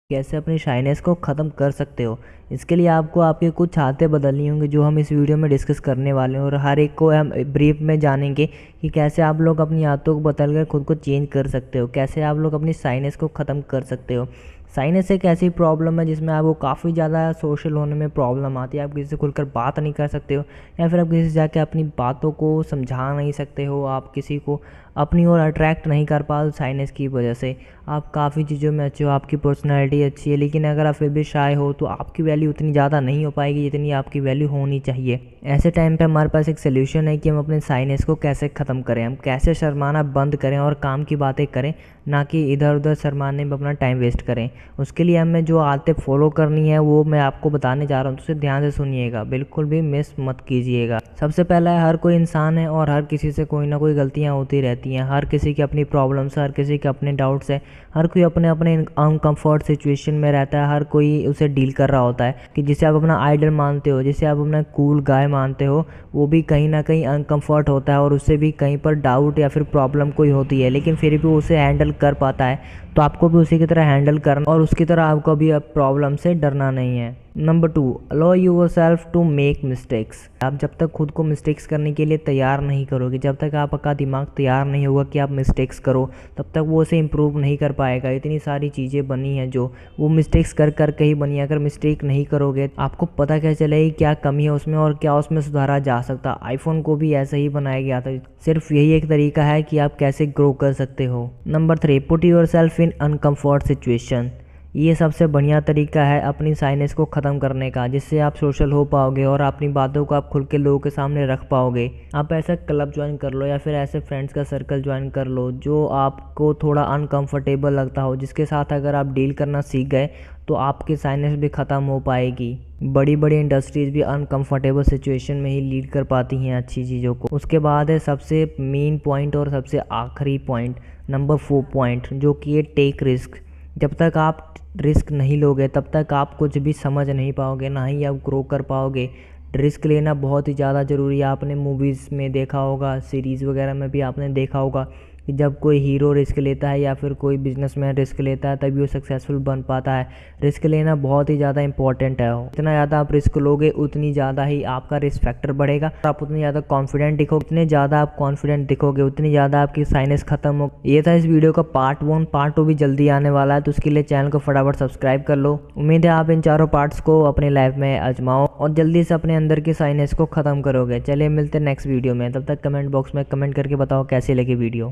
कैसे अपनी शाइनेस को ख़त्म कर सकते हो। इसके लिए आपको आपकी कुछ आदतें बदलनी होंगी जो हम इस वीडियो में डिस्कस करने वाले हैं, और हर एक को हम ब्रीफ में जानेंगे कि कैसे आप लोग अपनी आदतों को बदल कर खुद को चेंज कर सकते हो, कैसे आप लोग अपनी शाइनेस को ख़त्म कर सकते हो। साइनेस एक ऐसी प्रॉब्लम है जिसमें आपको काफ़ी ज़्यादा सोशल होने में प्रॉब्लम आती है। आप किसी से खुलकर बात नहीं कर सकते हो, या फिर आप किसी से जाके अपनी बातों को समझा नहीं सकते हो, आप किसी को अपनी ओर अट्रैक्ट नहीं कर पाओ साइनेस की वजह से। आप काफ़ी चीज़ों में अच्छे हो, आपकी पर्सनैलिटी अच्छी है, लेकिन अगर आप फिर भी शाय हो तो आपकी वैल्यू उतनी ज़्यादा नहीं हो पाएगी जितनी आपकी वैल्यू होनी चाहिए। ऐसे टाइम पे हमारे पास एक सोल्यूशन है कि हम अपने साइनेस को कैसे ख़त्म करें, हम कैसे शर्माना बंद करें और काम की बातें करें, ना कि इधर उधर शर्माने में अपना टाइम वेस्ट करें। उसके लिए हमें जो आदतें फॉलो करनी है वो मैं आपको बताने जा रहा हूँ, तो उसे ध्यान से सुनिएगा, बिल्कुल भी मिस मत कीजिएगा। सबसे पहला है, हर कोई इंसान है और हर किसी से कोई ना कोई गलतियाँ होती रहती हैं। हर किसी की अपनी प्रॉब्लम्स है, हर किसी के अपने डाउट्स है, हर कोई अपने अपने अनकम्फर्ट सिचुएशन में रहता है, हर कोई उसे डील कर रहा होता है। कि जिसे आप अपना आइडल मानते हो, जिसे आप अपना कूल गाय मानते हो, वो भी कहीं ना कहीं अनकम्फर्ट होता है और उससे भी कहीं पर डाउट या फिर प्रॉब्लम कोई होती है, लेकिन फिर भी उसे हैंडल कर पाता है। तो आपको भी उसी की तरह हैंडल करना, और उसकी तरह आपको भी अब प्रॉब्लम से डरना नहीं है। Number 2, allow yourself to make mistakes. आप जब तक खुद को मिस्टेक्स करने के लिए तैयार नहीं करोगे, जब तक आपका दिमाग तैयार नहीं होगा कि आप मिस्टेक्स करो, तब तक वो उसे इम्प्रूव नहीं कर पाएगा। इतनी सारी चीज़ें बनी हैं जो वो मिस्टेक्स कर कर के ही बनी है। अगर मिस्टेक नहीं करोगे आपको पता क्या चलेगी क्या कमी है उसमें और क्या उसमें सुधारा जा सकता। आईफोन को भी ऐसे ही बनाया गया था, सिर्फ यही एक तरीका है कि आप कैसे ग्रो कर सकते हो। Number 3, put your self in uncomfort situation. ये सबसे बढ़िया तरीका है अपनी साइनेस को ख़त्म करने का, जिससे आप सोशल हो पाओगे और अपनी बातों को आप खुल के लोगों के सामने रख पाओगे। आप ऐसा क्लब ज्वाइन कर लो या फिर ऐसे फ्रेंड्स का सर्कल ज्वाइन कर लो जो आपको थोड़ा अनकंफर्टेबल लगता हो, जिसके साथ अगर आप डील करना सीख गए तो आपकी साइनेस भी ख़त्म हो पाएगी। बड़ी बड़ी इंडस्ट्रीज़ भी अनकंफर्टेबल सिचुएशन में ही लीड कर पाती हैं अच्छी चीज़ों को। उसके बाद है सबसे मेन पॉइंट और सबसे आखिरी पॉइंट, नंबर 4 पॉइंट, जो कि है टेक रिस्क। जब तक आप रिस्क नहीं लोगे तब तक आप कुछ भी समझ नहीं पाओगे, ना ही आप ग्रो कर पाओगे। रिस्क लेना बहुत ही ज़्यादा ज़रूरी है। आपने मूवीज़ में देखा होगा, सीरीज़ वगैरह में भी आपने देखा होगा कि जब कोई हीरो रिस्क लेता है या फिर कोई बिजनेसमैन रिस्क लेता है तभी वो सक्सेसफुल बन पाता है। रिस्क लेना बहुत ही ज़्यादा इंपॉर्टेंट है। जितना ज़्यादा आप रिस्क लोगे उतनी ज़्यादा ही आपका रिस्क फैक्टर बढ़ेगा, आप उतनी ज़्यादा कॉन्फिडेंट दिखोगे, उतने ज़्यादा आप कॉन्फिडेंट दिखोगे उतनी ज़्यादा आपकी साइनेस खत्म हो। ये था इस वीडियो का पार्ट 1। पार्ट 2 भी जल्दी आने वाला है, तो उसके लिए चैनल को फटाफट सब्सक्राइब कर लो। उम्मीद है आप इन चारों पार्ट्स को अपनी लाइफ में आजमाओ और जल्दी से अपने अंदर की साइनेस को ख़त्म करोगे। चलिए मिलते हैं नेक्स्ट वीडियो में, तब तक कमेंट बॉक्स में कमेंट करके बताओ कैसी लगी वीडियो।